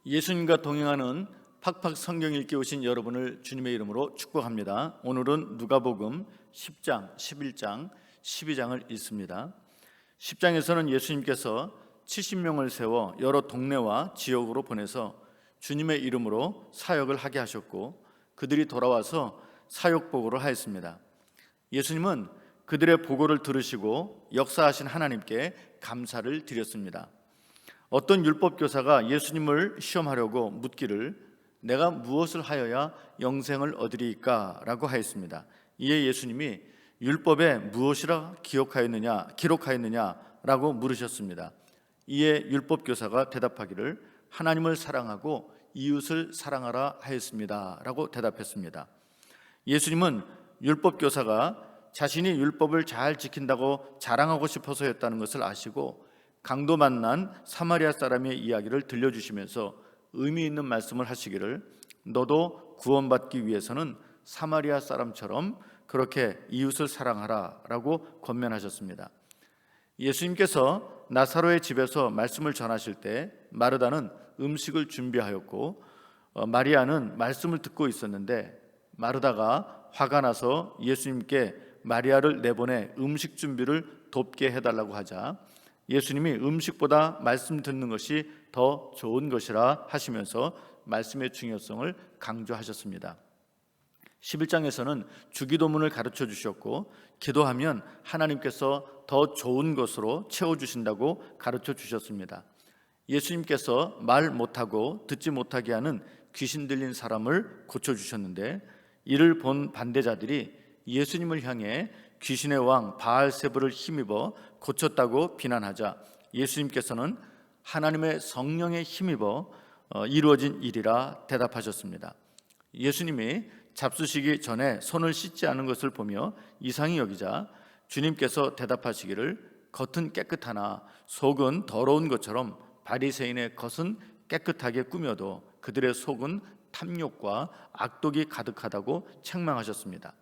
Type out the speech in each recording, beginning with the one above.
예수님과 동행하는 팍팍 성경 읽기 오신 여러분을 주님의 이름으로 축복합니다. 오늘은 누가복음 10장, 11장, 12장을 읽습니다. 10장에서는 예수님께서 70명을 세워 여러 동네와 지역으로 보내서 주님의 이름으로 사역을 하게 하셨고 그들이 돌아와서 사역 보고를 하였습니다. 예수님은 그들의 보고를 들으시고 역사하신 하나님께 감사를 드렸습니다. 어떤 율법 교사가 예수님을 시험하려고 묻기를 내가 무엇을 하여야 영생을 얻으리이까? 라고 하였습니다. 이에 예수님이 율법에 무엇이라 기록하였느냐? 라고 물으셨습니다. 이에 율법 교사가 대답하기를 하나님을 사랑하고 이웃을 사랑하라 하였습니다. 라고 대답했습니다. 예수님은 율법 교사가 자신이 율법을 잘 지킨다고 자랑하고 싶어서였다는 것을 아시고 강도 만난 사마리아 사람의 이야기를 들려주시면서 의미 있는 말씀을 하시기를 너도 구원받기 위해서는 사마리아 사람처럼 그렇게 이웃을 사랑하라 라고 권면하셨습니다. 예수님께서 나사로의 집에서 말씀을 전하실 때 마르다는 음식을 준비하였고 마리아는 말씀을 듣고 있었는데 마르다가 화가 나서 예수님께 마리아를 내보내 음식 준비를 돕게 해달라고 하자 예수님이 음식보다 말씀 듣는 것이 더 좋은 것이라 하시면서 말씀의 중요성을 강조하셨습니다. 11장에서는 주기도문을 가르쳐 주셨고 기도하면 하나님께서 더 좋은 것으로 채워주신다고 가르쳐 주셨습니다. 예수님께서 말 못하고 듣지 못하게 하는 귀신 들린 사람을 고쳐주셨는데 이를 본 반대자들이 예수님을 향해 귀신의 왕 바알세불을 힘입어 고쳤다고 비난하자 예수님께서는 하나님의 성령에 힘입어 이루어진 일이라 대답하셨습니다. 예수님이 잡수시기 전에 손을 씻지 않은 것을 보며 이상히 여기자 주님께서 대답하시기를 겉은 깨끗하나 속은 더러운 것처럼 바리새인의 겉은 깨끗하게 꾸며도 그들의 속은 탐욕과 악독이 가득하다고 책망하셨습니다.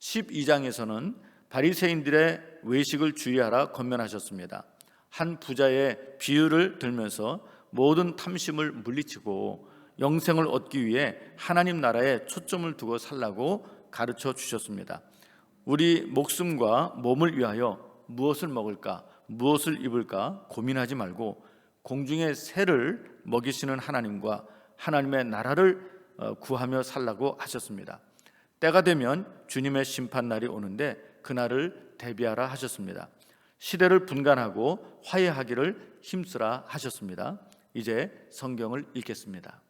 12장에서는 바리새인들의 외식을 주의하라 권면하셨습니다. 한 부자의 비유를 들면서 모든 탐심을 물리치고 영생을 얻기 위해 하나님 나라에 초점을 두고 살라고 가르쳐 주셨습니다. 우리 목숨과 몸을 위하여 무엇을 먹을까, 무엇을 입을까 고민하지 말고 공중의 새를 먹이시는 하나님과 하나님의 나라를 구하며 살라고 하셨습니다. 때가 되면 주님의 심판날이 오는데 그날을 대비하라 하셨습니다. 시대를 분간하고 화해하기를 힘쓰라 하셨습니다. 이제 성경을 읽겠습니다.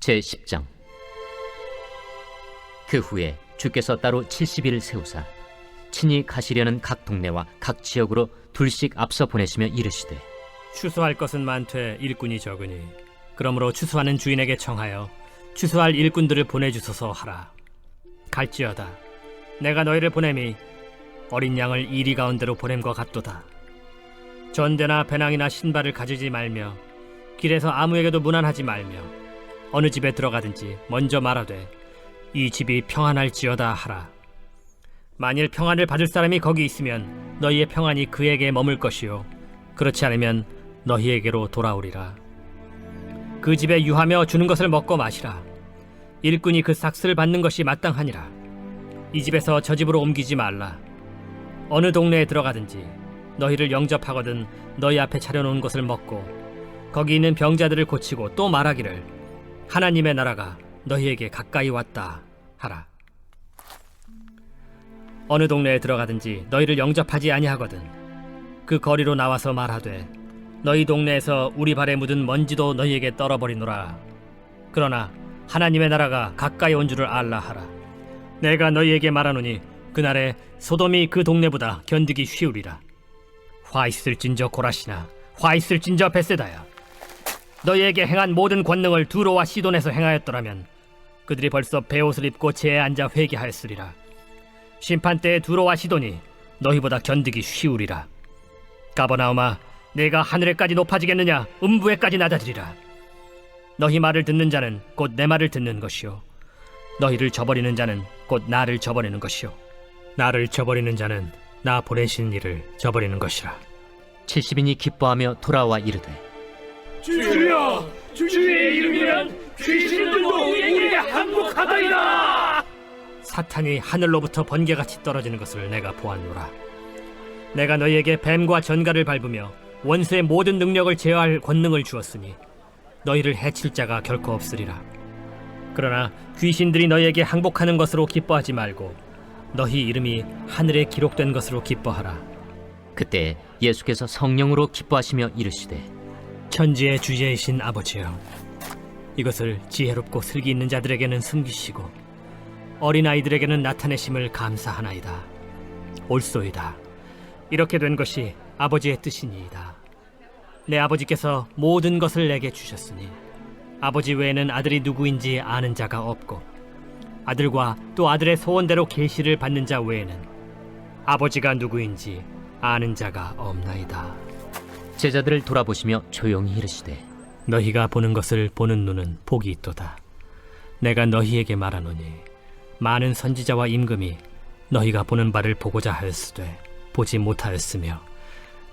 제10장. 그 후에 주께서 따로 70일을 세우사 친히 가시려는 각 동네와 각 지역으로 둘씩 앞서 보내시며 이르시되 추수할 것은 많되 일꾼이 적으니 그러므로 추수하는 주인에게 청하여 추수할 일꾼들을 보내주소서 하라. 갈지어다 내가 너희를 보냄이 어린 양을 이리 가운데로 보냄과 같도다. 전대나 배낭이나 신발을 가지지 말며 길에서 아무에게도 문안하지 말며 어느 집에 들어가든지 먼저 말하되 이 집이 평안할지어다 하라. 만일 평안을 받을 사람이 거기 있으면 너희의 평안이 그에게 머물 것이요 그렇지 않으면 너희에게로 돌아오리라. 그 집에 유하며 주는 것을 먹고 마시라. 일꾼이 그 삭스를 받는 것이 마땅하니라. 이 집에서 저 집으로 옮기지 말라. 어느 동네에 들어가든지 너희를 영접하거든 너희 앞에 차려놓은 것을 먹고 거기 있는 병자들을 고치고 또 말하기를 하나님의 나라가 너희에게 가까이 왔다 하라. 어느 동네에 들어가든지 너희를 영접하지 아니하거든 그 거리로 나와서 말하되 너희 동네에서 우리 발에 묻은 먼지도 너희에게 떨어버리노라. 그러나 하나님의 나라가 가까이 온 줄을 알라 하라. 내가 너희에게 말하노니 그날에 소돔이 그 동네보다 견디기 쉬우리라. 화 있을진저 고라시나 화 있을진저 벳세다야. 너희에게 행한 모든 권능을 두로와 시돈에서 행하였더라면 그들이 벌써 베옷을 입고 제에 앉아 회개하였으리라. 심판때에 두로와 시돈이 너희보다 견디기 쉬우리라. 가버나움아 내가 하늘에까지 높아지겠느냐 음부에까지 낮아지리라. 너희 말을 듣는 자는 곧 내 말을 듣는 것이요 너희를 저버리는 자는 곧 나를 저버리는 것이요 나를 저버리는 자는 나 보내신 이를 저버리는 것이라. 70인이 기뻐하며 돌아와 이르되 주여, 주의 이름이면 귀신들도 우리에게 항복하다이다. 사탄이 하늘로부터 번개같이 떨어지는 것을 내가 보았노라. 내가 너희에게 뱀과 전갈을 밟으며 원수의 모든 능력을 제어할 권능을 주었으니 너희를 해칠 자가 결코 없으리라. 그러나 귀신들이 너희에게 항복하는 것으로 기뻐하지 말고 너희 이름이 하늘에 기록된 것으로 기뻐하라. 그때 예수께서 성령으로 기뻐하시며 이르시되 천지의 주제이신 아버지여, 이것을 지혜롭고 슬기 있는 자들에게는 숨기시고 어린아이들에게는 나타내심을 감사하나이다. 옳소이다. 이렇게 된 것이 아버지의 뜻이니이다. 내 아버지께서 모든 것을 내게 주셨으니 아버지 외에는 아들이 누구인지 아는 자가 없고 아들과 또 아들의 소원대로 계시를 받는 자 외에는 아버지가 누구인지 아는 자가 없나이다. 제자들을 돌아보시며 조용히 이르시되 너희가 보는 것을 보는 눈은 복이 있도다. 내가 너희에게 말하노니 많은 선지자와 임금이 너희가 보는 바를 보고자 하였으되 보지 못하였으며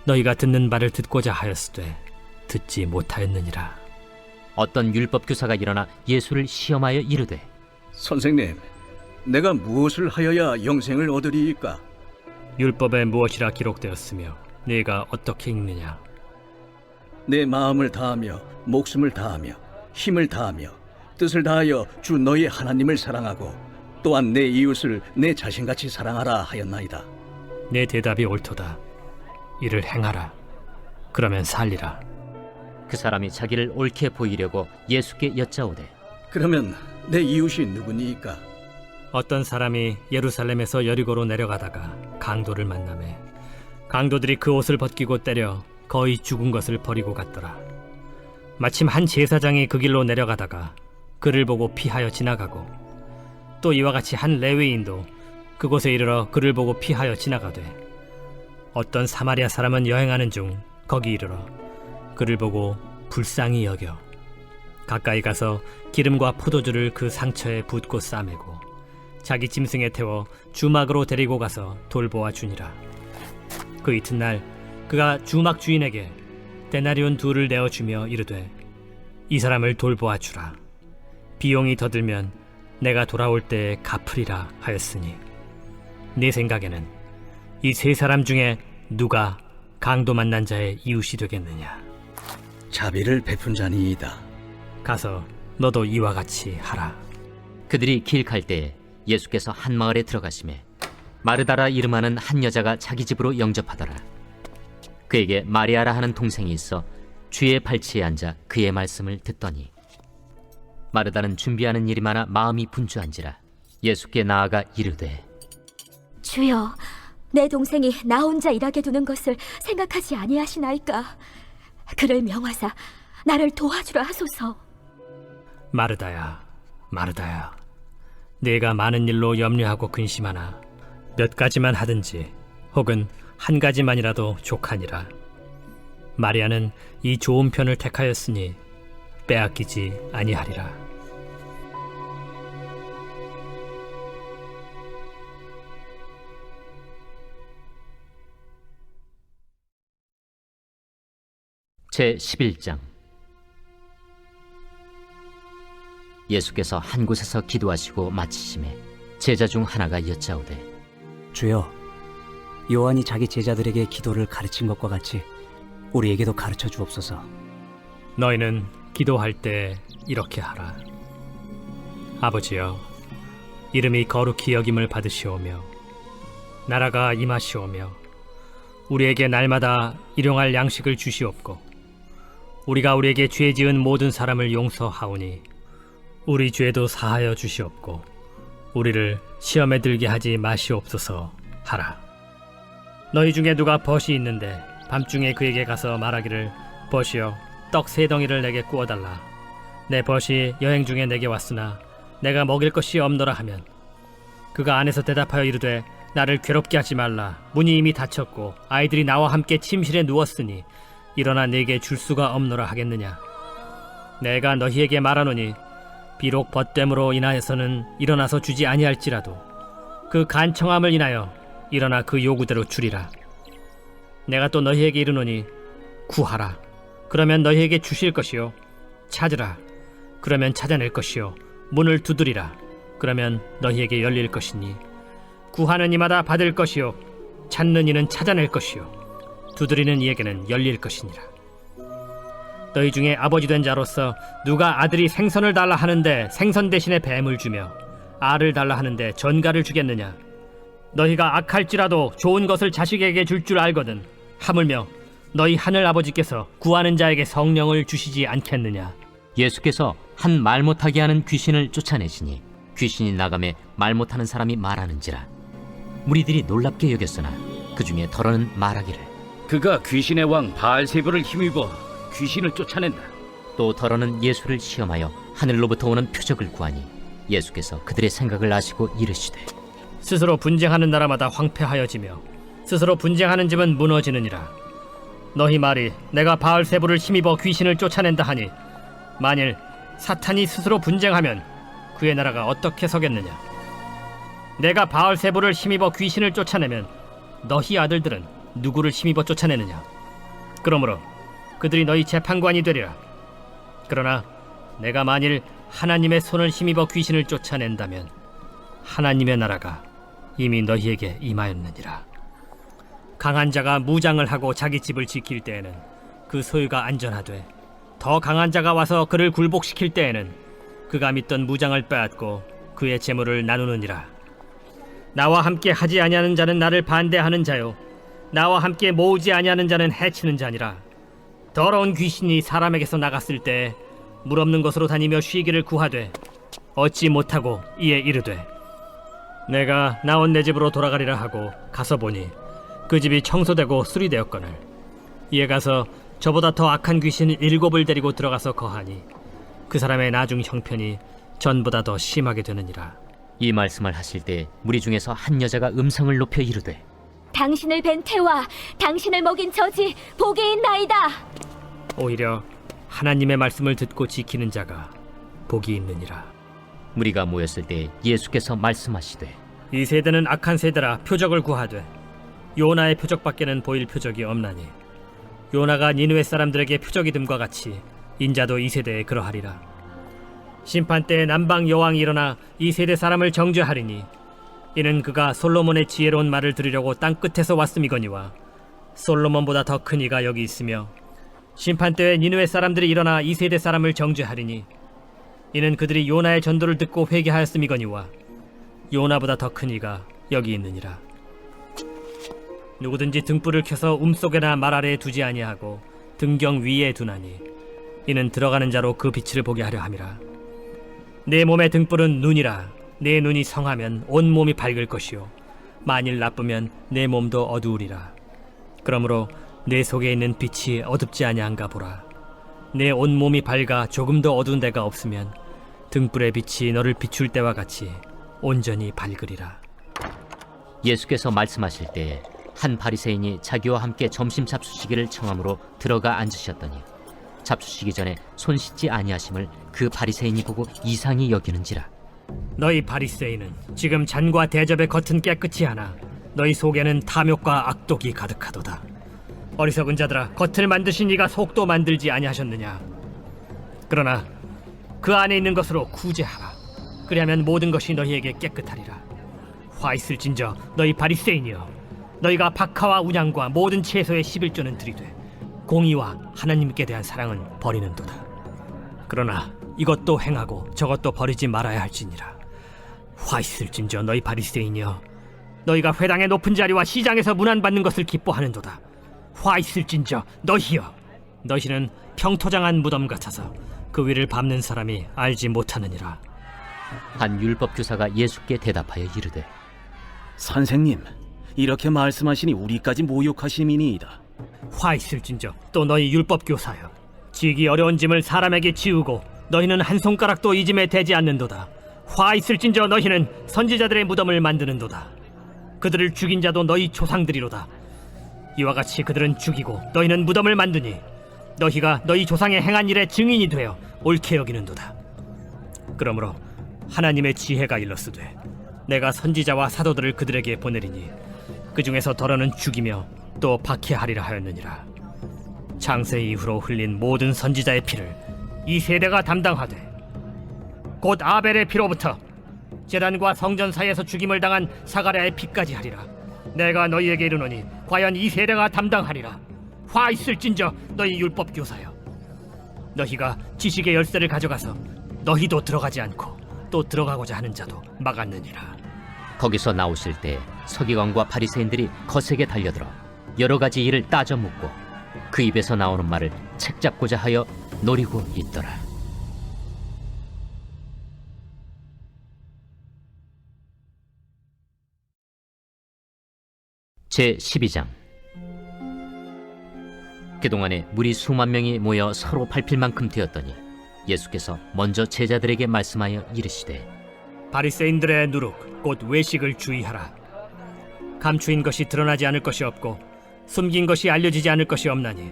너희가 듣는 바를 듣고자 하였으되 듣지 못하였느니라. 어떤 율법 교사가 일어나 예수를 시험하여 이르되 선생님, 내가 무엇을 하여야 영생을 얻으리이까? 율법에 무엇이라 기록되었으며 네가 어떻게 읽느냐? 내 마음을 다하며 목숨을 다하며 힘을 다하며 뜻을 다하여 주 너희 하나님을 사랑하고 또한 내 이웃을 내 자신같이 사랑하라 하였나이다. 내 대답이 옳도다. 이를 행하라. 그러면 살리라. 그 사람이 자기를 옳게 보이려고 예수께 여짜오되 그러면 내 이웃이 누구니이까? 어떤 사람이 예루살렘에서 여리고로 내려가다가 강도를 만나매 강도들이 그 옷을 벗기고 때려 거의 죽은 것을 버리고 갔더라. 마침 한 제사장이 그 길로 내려가다가 그를 보고 피하여 지나가고 또 이와 같이 한 레위인도 그곳에 이르러 그를 보고 피하여 지나가되 어떤 사마리아 사람은 여행하는 중 거기 이르러 그를 보고 불쌍히 여겨 가까이 가서 기름과 포도주를 그 상처에 붓고 싸매고 자기 짐승에 태워 주막으로 데리고 가서 돌보아 주니라. 그 이튿날 그가 주막 주인에게 데나리온 2를 내어주며 이르되 이 사람을 돌보아 주라. 비용이 더 들면 내가 돌아올 때에 갚으리라 하였으니 네 생각에는 이 3사람 중에 누가 강도 만난 자의 이웃이 되겠느냐? 자비를 베푼 자니이다. 가서 너도 이와 같이 하라. 그들이 길 갈 때에 예수께서 한 마을에 들어가시매 마르다라 이름하는 한 여자가 자기 집으로 영접하더라. 그에게 마리아라 하는 동생이 있어 주의 발치에 앉아 그의 말씀을 듣더니 마르다는 준비하는 일이 많아 마음이 분주한지라 예수께 나아가 이르되 주여, 내 동생이 나 혼자 일하게 두는 것을 생각하지 아니하시나이까? 그를 명하사 나를 도와주라 하소서. 마르다야, 마르다야, 네가 많은 일로 염려하고 근심하나 몇 가지만 하든지 혹은 한 가지만이라도 족하니라. 마리아는 이 좋은 편을 택하였으니 빼앗기지 아니하리라. 제 11장. 예수께서 한 곳에서 기도하시고 마치심에 제자 중 하나가 여짜오되 주여, 요한이 자기 제자들에게 기도를 가르친 것과 같이 우리에게도 가르쳐 주옵소서. 너희는 기도할 때 이렇게 하라. 아버지여, 이름이 거룩히 여김을 받으시오며 나라가 임하시오며 우리에게 날마다 일용할 양식을 주시옵고 우리가 우리에게 죄 지은 모든 사람을 용서하오니 우리 죄도 사하여 주시옵고 우리를 시험에 들게 하지 마시옵소서 하라. 너희 중에 누가 벗이 있는데 밤중에 그에게 가서 말하기를 벗이여 떡 3덩이를 내게 구워달라. 내 벗이 여행 중에 내게 왔으나 내가 먹일 것이 없노라 하면 그가 안에서 대답하여 이르되 나를 괴롭게 하지 말라. 문이 이미 닫혔고 아이들이 나와 함께 침실에 누웠으니 일어나 내게 줄 수가 없노라 하겠느냐? 내가 너희에게 말하노니 비록 벗됨으로 인하여서는 일어나서 주지 아니할지라도 그 간청함을 인하여 일어나 그 요구대로 주리라. 내가 또 너희에게 이르노니 구하라 그러면 너희에게 주실 것이요. 찾으라. 그러면 찾아낼 것이요. 문을 두드리라. 그러면 너희에게 열릴 것이니 구하는 이마다 받을 것이요. 찾는 이는 찾아낼 것이요. 두드리는 이에게는 열릴 것이니라. 너희 중에 아버지 된 자로서 누가 아들이 생선을 달라 하는데 생선 대신에 뱀을 주며 알을 달라 하는데 전갈을 주겠느냐? 너희가 악할지라도 좋은 것을 자식에게 줄 줄 알거든. 하물며 너희 하늘 아버지께서 구하는 자에게 성령을 주시지 않겠느냐? 예수께서 한 말 못하게 하는 귀신을 쫓아내시니 귀신이 나가매 말 못하는 사람이 말하는지라. 무리들이 놀랍게 여겼으나 그 중에 더러는 말하기를 그가 귀신의 왕 바알세불을 힘입어 귀신을 쫓아낸다. 또 더러는 예수를 시험하여 하늘로부터 오는 표적을 구하니 예수께서 그들의 생각을 아시고 이르시되 스스로 분쟁하는 나라마다 황폐하여지며 스스로 분쟁하는 집은 무너지느니라. 너희 말이 내가 바알세불을 힘입어 귀신을 쫓아낸다 하니 만일 사탄이 스스로 분쟁하면 그의 나라가 어떻게 서겠느냐? 내가 바알세불을 힘입어 귀신을 쫓아내면 너희 아들들은 누구를 힘입어 쫓아내느냐? 그러므로 그들이 너희 재판관이 되리라. 그러나 내가 만일 하나님의 손을 힘입어 귀신을 쫓아낸다면 하나님의 나라가 이미 너희에게 임하였느니라. 강한 자가 무장을 하고 자기 집을 지킬 때에는 그 소유가 안전하되 더 강한 자가 와서 그를 굴복시킬 때에는 그가 믿던 무장을 빼앗고 그의 재물을 나누느니라. 나와 함께 하지 아니하는 자는 나를 반대하는 자요 나와 함께 모으지 아니하는 자는 해치는 자니라. 더러운 귀신이 사람에게서 나갔을 때 물 없는 곳으로 다니며 쉬기를 구하되 얻지 못하고 이에 이르되 내가 나온 내 집으로 돌아가리라 하고 가서 보니 그 집이 청소되고 수리되었거늘 이에 가서 저보다 더 악한 귀신 7을 데리고 들어가서 거하니 그 사람의 나중 형편이 전보다 더 심하게 되느니라. 이 말씀을 하실 때 무리 중에서 한 여자가 음성을 높여 이르되 당신을 뵌 태와 당신을 먹인 저지 복이 있나이다. 오히려 하나님의 말씀을 듣고 지키는 자가 복이 있느니라. 무리가 모였을 때 예수께서 말씀하시되 이 세대는 악한 세대라 표적을 구하되 요나의 표적밖에는 보일 표적이 없나니 요나가 니느웨 사람들에게 표적이 됨과 같이 인자도 이 세대에 그러하리라. 심판 때에 남방 여왕이 일어나 이 세대 사람을 정죄하리니 이는 그가 솔로몬의 지혜로운 말을 들으려고 땅 끝에서 왔음이거니와 솔로몬보다 더 큰 이가 여기 있으며 심판 때에 니느웨 사람들이 일어나 이 세대 사람을 정죄하리니 이는 그들이 요나의 전도를 듣고 회개하였음이거니와 요나보다 더 큰 이가 여기 있느니라. 누구든지 등불을 켜서 움속에나 말 아래에 두지 아니하고 등경 위에 두나니 이는 들어가는 자로 그 빛을 보게 하려 함이라. 내 몸의 등불은 눈이라. 내 눈이 성하면 온 몸이 밝을 것이요 만일 나쁘면 내 몸도 어두우리라. 그러므로 내 속에 있는 빛이 어둡지 아니한가 보라. 내 온 몸이 밝아 조금도 어두운 데가 없으면 등불의 빛이 너를 비출 때와 같이 온전히 밝으리라. 예수께서 말씀하실 때에 한 바리새인이 자기와 함께 점심 잡수시기를 청함으로 들어가 앉으셨더니 잡수시기 전에 손 씻지 아니하심을 그 바리새인이 보고 이상히 여기는지라. 너희 바리새인은 지금 잔과 대접의 겉은 깨끗이 하나 너희 속에는 탐욕과 악독이 가득하도다. 어리석은 자들아, 겉을 만드신 이가 속도 만들지 아니하셨느냐? 그러나 그 안에 있는 것으로 구제하라. 그리하면 모든 것이 너희에게 깨끗하리라. 화 있을진저 너희 바리새인이여, 너희가 박하와 운양과 모든 채소의 11조는 드리되 공의와 하나님께 대한 사랑은 버리는도다. 그러나 이것도 행하고 저것도 버리지 말아야 할지니라. 화 있을진저 너희 바리새인이여, 너희가 회당의 높은 자리와 시장에서 문안받는 것을 기뻐하는도다. 화 있을진저 너희여, 너희는 평토장한 무덤 같아서 그 위를 밟는 사람이 알지 못하느니라. 한 율법 교사가 예수께 대답하여 이르되 선생님, 이렇게 말씀하시니 우리까지 모욕하심이니이다. 화 있을진저 또 너희 율법 교사여, 지기 어려운 짐을 사람에게 지우고 너희는 한 손가락도 이 짐에 대지 않는도다. 화 있을진저 너희는 선지자들의 무덤을 만드는도다. 그들을 죽인 자도 너희 조상들이로다. 이와 같이 그들은 죽이고 너희는 무덤을 만드니 너희가 너희 조상의 행한 일의 증인이 되어 옳게 여기는도다. 그러므로 하나님의 지혜가 일렀으되 내가 선지자와 사도들을 그들에게 보내리니 그 중에서 더러는 죽이며 또 박해하리라 하였느니라. 창세 이후로 흘린 모든 선지자의 피를 이 세대가 담당하되 곧 아벨의 피로부터 제단과 성전 사이에서 죽임을 당한 사가랴의 피까지 하리라. 내가 너희에게 이르노니 과연 이 세대가 담당하리라. 화 있을진저 너희 율법 교사여, 너희가 지식의 열쇠를 가져가서 너희도 들어가지 않고 또 들어가고자 하는 자도 막았느니라. 거기서 나오실 때 서기관과 바리새인들이 거세게 달려들어 여러 가지 일을 따져 묻고 그 입에서 나오는 말을 책잡고자 하여 노리고 있더라. 제 12장. 그동안에 무리 수만 명이 모여 서로 밟힐 만큼 되었더니 예수께서 먼저 제자들에게 말씀하여 이르시되, 바리새인들의 누룩 곧 외식을 주의하라. 감추인 것이 드러나지 않을 것이 없고 숨긴 것이 알려지지 않을 것이 없나니,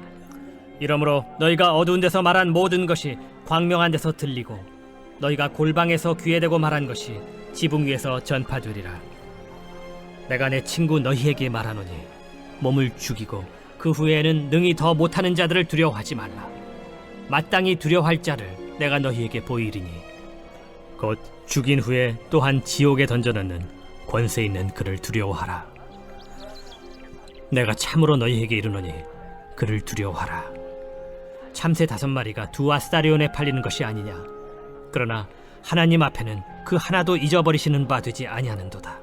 이러므로 너희가 어두운 데서 말한 모든 것이 광명한 데서 들리고 너희가 골방에서 귀에 대고 말한 것이 지붕 위에서 전파되리라. 내가 내 친구 너희에게 말하노니 몸을 죽이고 그 후에는 능히 더 못하는 자들을 두려워하지 말라. 마땅히 두려워할 자를 내가 너희에게 보이리니 곧 죽인 후에 또한 지옥에 던져넣는 권세 있는 그를 두려워하라. 내가 참으로 너희에게 이르노니 그를 두려워하라. 참새 5마리가 2아스타리온에 팔리는 것이 아니냐. 그러나 하나님 앞에는 그 하나도 잊어버리시는 바 되지 아니하는도다.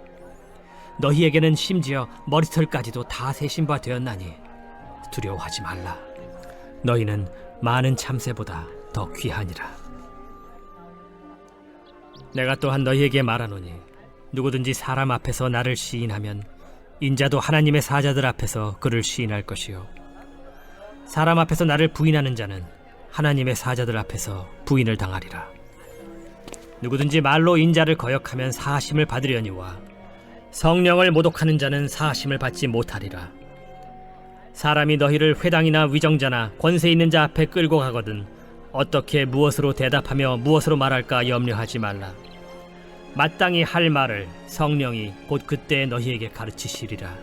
너희에게는 심지어 머리털까지도 다 세신 바 되었나니 두려워하지 말라. 너희는 많은 참새보다 더 귀하니라. 내가 또한 너희에게 말하노니 누구든지 사람 앞에서 나를 시인하면 인자도 하나님의 사자들 앞에서 그를 시인할 것이요, 사람 앞에서 나를 부인하는 자는 하나님의 사자들 앞에서 부인을 당하리라. 누구든지 말로 인자를 거역하면 사하심을 받으려니와 성령을 모독하는 자는 사하심을 받지 못하리라. 사람이 너희를 회당이나 위정자나 권세 있는 자 앞에 끌고 가거든 어떻게 무엇으로 대답하며 무엇으로 말할까 염려하지 말라. 마땅히 할 말을 성령이 곧 그때 너희에게 가르치시리라.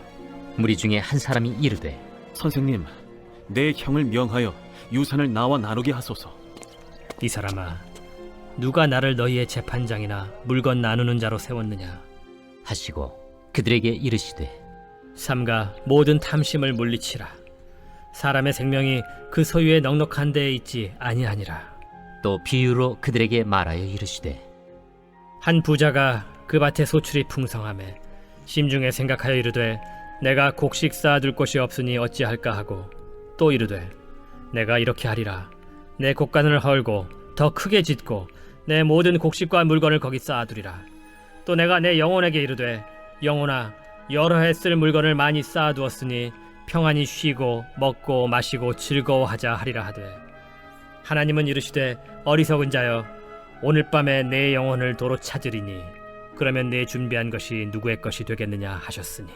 무리 중에 한 사람이 이르되, 선생님, 내 형을 명하여 유산을 나와 나누게 하소서. 이 사람아, 누가 나를 너희의 재판장이나 물건 나누는 자로 세웠느냐 하시고 그들에게 이르시되, 삼가 모든 탐심을 물리치라. 사람의 생명이 그 소유의 넉넉한 데에 있지 아니하니라. 또 비유로 그들에게 말하여 이르시되, 한 부자가 그 밭에 소출이 풍성하매 심중에 생각하여 이르되 내가 곡식 쌓아둘 곳이 없으니 어찌할까 하고, 또 이르되 내가 이렇게 하리라. 내 곡간을 헐고 더 크게 짓고 내 모든 곡식과 물건을 거기 쌓아두리라. 또 내가 내 영혼에게 이르되 영혼아, 여러 해 쓸 물건을 많이 쌓아두었으니 평안히 쉬고 먹고 마시고 즐거워하자 하리라 하되, 하나님은 이르시되 어리석은 자여, 오늘 밤에 내 영혼을 도로 찾으리니 그러면 내 준비한 것이 누구의 것이 되겠느냐 하셨으니,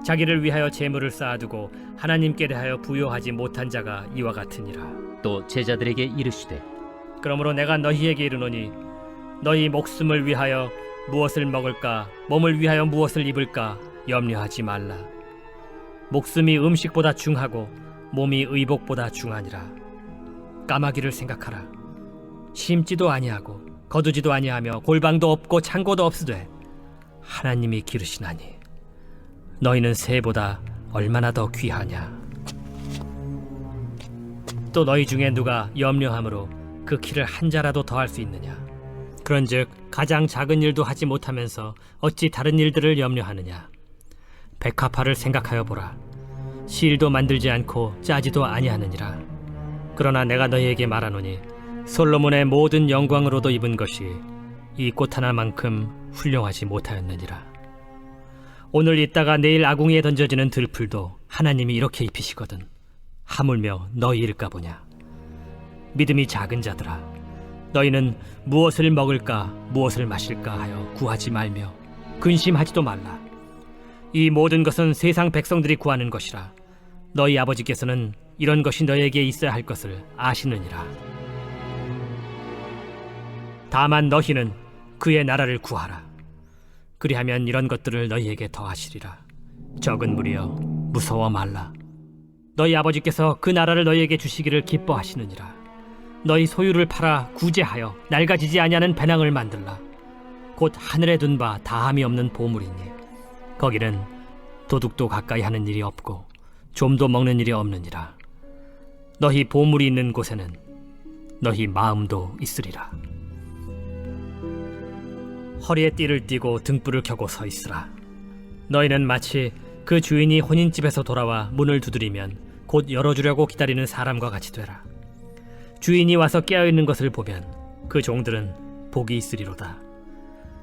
자기를 위하여 재물을 쌓아두고 하나님께 대하여 부요하지 못한 자가 이와 같으니라. 또 제자들에게 이르시되, 그러므로 내가 너희에게 이르노니 너희 목숨을 위하여 무엇을 먹을까, 몸을 위하여 무엇을 입을까 염려하지 말라. 목숨이 음식보다 중하고 몸이 의복보다 중하니라. 까마귀를 생각하라. 심지도 아니하고 거두지도 아니하며 골방도 없고 창고도 없으되 하나님이 기르시나니 너희는 새보다 얼마나 더 귀하냐. 또 너희 중에 누가 염려함으로 그 키를 한 자라도 더할 수 있느냐. 그런즉 가장 작은 일도 하지 못하면서 어찌 다른 일들을 염려하느냐. 백합화를 생각하여 보라. 실도 만들지 않고 짜지도 아니하느니라. 그러나 내가 너희에게 말하노니 솔로몬의 모든 영광으로도 입은 것이 이 꽃 하나만큼 훌륭하지 못하였느니라. 오늘 있다가 내일 아궁이에 던져지는 들풀도 하나님이 이렇게 입히시거든 하물며 너희일까 보냐. 믿음이 작은 자들아, 너희는 무엇을 먹을까 무엇을 마실까 하여 구하지 말며 근심하지도 말라. 이 모든 것은 세상 백성들이 구하는 것이라. 너희 아버지께서는 이런 것이 너희에게 있어야 할 것을 아시느니라. 다만 너희는 그의 나라를 구하라. 그리하면 이런 것들을 너희에게 더하시리라. 적은 무리여, 무서워 말라. 너희 아버지께서 그 나라를 너희에게 주시기를 기뻐하시느니라. 너희 소유를 팔아 구제하여 낡아지지 아니하는 배낭을 만들라. 곧 하늘에 둔 바 다함이 없는 보물이니 거기는 도둑도 가까이 하는 일이 없고 좀도 먹는 일이 없느니라. 너희 보물이 있는 곳에는 너희 마음도 있으리라. 허리에 띠를 띠고 등불을 켜고 서 있으라. 너희는 마치 그 주인이 혼인집에서 돌아와 문을 두드리면 곧 열어주려고 기다리는 사람과 같이 되라. 주인이 와서 깨어있는 것을 보면 그 종들은 복이 있으리로다.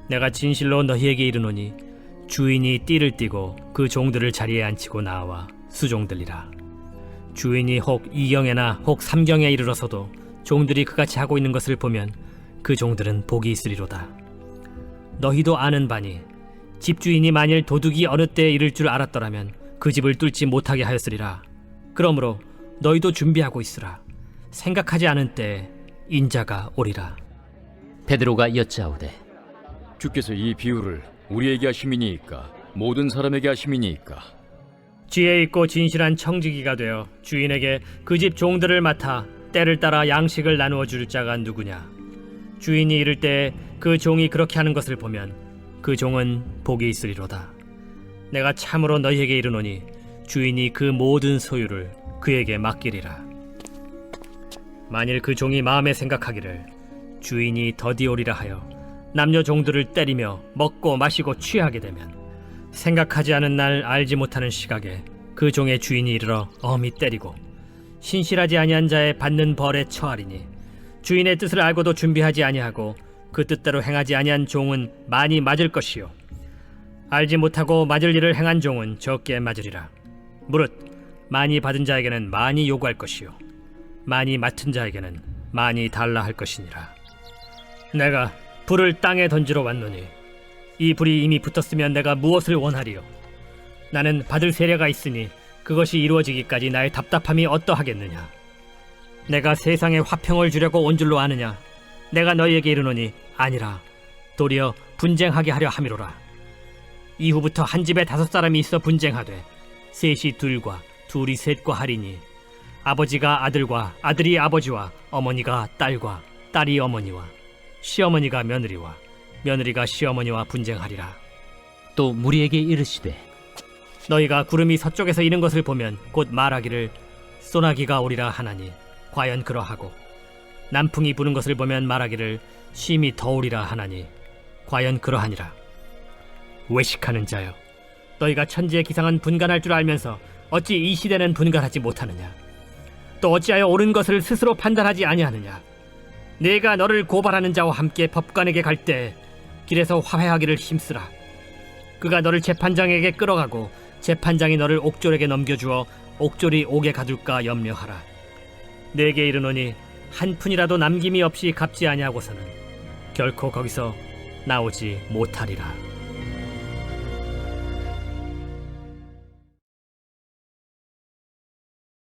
내가 진실로 너희에게 이르노니 주인이 띠를 띠고 그 종들을 자리에 앉히고 나와 수종들리라. 주인이 혹 2경에나 혹 3경에 이르러서도 종들이 그같이 하고 있는 것을 보면 그 종들은 복이 있으리로다. 너희도 아는 바니 집주인이 만일 도둑이 어느 때에 이를 줄 알았더라면 그 집을 뚫지 못하게 하였으리라. 그러므로 너희도 준비하고 있으라. 생각하지 않은 때에 인자가 오리라. 베드로가 여짜오되 주께서 이 비유를 우리에게 하심이니이까 모든 사람에게 하심이니이까? 지혜 있고 진실한 청지기가 되어 주인에게 그 집 종들을 맡아 때를 따라 양식을 나누어 줄 자가 누구냐? 주인이 이를 때 그 종이 그렇게 하는 것을 보면 그 종은 복이 있으리로다. 내가 참으로 너희에게 이르노니 주인이 그 모든 소유를 그에게 맡기리라. 만일 그 종이 마음에 생각하기를 주인이 더디 오리라 하여 남녀 종들을 때리며 먹고 마시고 취하게 되면 생각하지 않은 날 알지 못하는 시각에 그 종의 주인이 이르러 엄히 때리고 신실하지 아니한 자의 받는 벌에 처하리니 주인의 뜻을 알고도 준비하지 아니하고 그 뜻대로 행하지 아니한 종은 많이 맞을 것이요 알지 못하고 맞을 일을 행한 종은 적게 맞으리라. 무릇 많이 받은 자에게는 많이 요구할 것이요 많이 맡은 자에게는 많이 달라 할 것이니라. 내가 불을 땅에 던지러 왔노니 이 불이 이미 붙었으면 내가 무엇을 원하리요? 나는 받을 세례가 있으니 그것이 이루어지기까지 나의 답답함이 어떠하겠느냐? 내가 세상에 화평을 주려고 온 줄로 아느냐? 내가 너희에게 이르노니 아니라 도리어 분쟁하게 하려 함이로라. 이후부터 한 집에 5사람이 있어 분쟁하되 셋이 둘과 둘이 셋과 하리니 아버지가 아들과 아들이 아버지와 어머니가 딸과 딸이 어머니와 시어머니가 며느리와 며느리가 시어머니와 분쟁하리라. 또 무리에게 이르시되 너희가 구름이 서쪽에서 이는 것을 보면 곧 말하기를 소나기가 오리라 하나니 과연 그러하고 남풍이 부는 것을 보면 말하기를 심히 더우리라 하나니 과연 그러하니라. 외식하는 자여, 너희가 천지의 기상은 분간할 줄 알면서 어찌 이 시대는 분간하지 못하느냐? 또 어찌하여 옳은 것을 스스로 판단하지 아니하느냐? 내가 너를 고발하는 자와 함께 법관에게 갈 때 길에서 화해하기를 힘쓰라. 그가 너를 재판장에게 끌어가고 재판장이 너를 옥졸에게 넘겨주어 옥졸이 옥에 가둘까 염려하라. 내게 이르노니 한 푼이라도 남김이 없이 갚지 아니하고서는 결코 거기서 나오지 못하리라.